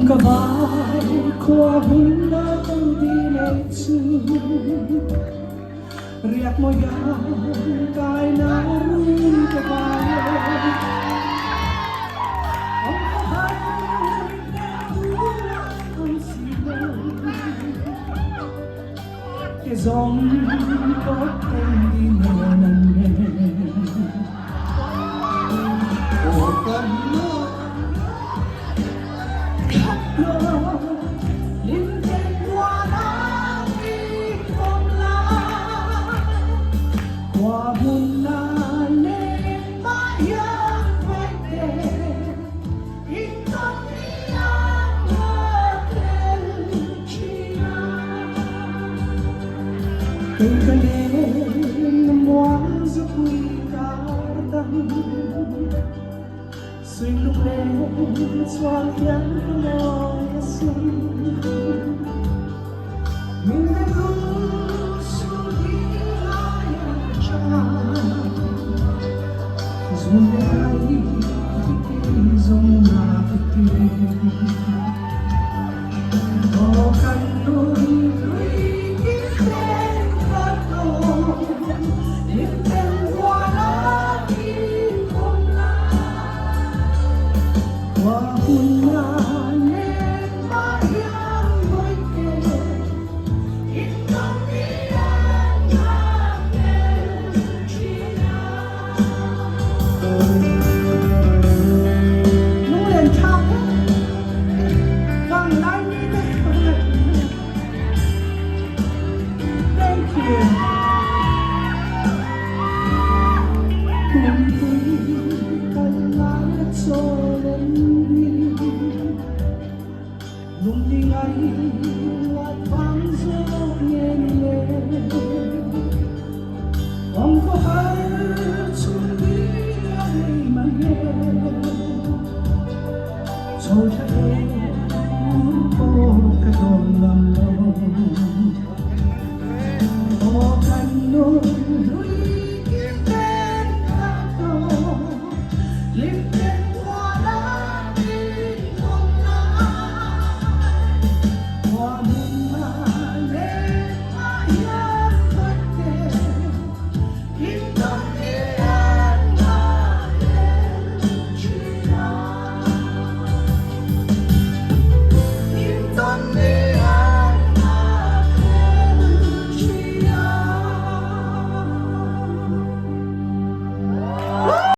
Ông vai qua hun đã từng đi lên chung riêng môi găng cài nắng rung cái vai ông có hay không xin cái dòng có tên đi nở nần từ cái đêm ngoan giấc quy cao tăng suy lúc đêm xoan nhắn nói xuân mình đã không suy nghĩ lại cha dù ai dùng mà tìm có căn nỗi lung đi ngay loạt vang gió nhẹ nhẹ không có ai chung đi ai mà nghe rồi ta thấy có cái đồn lầm lầm có cánh đôi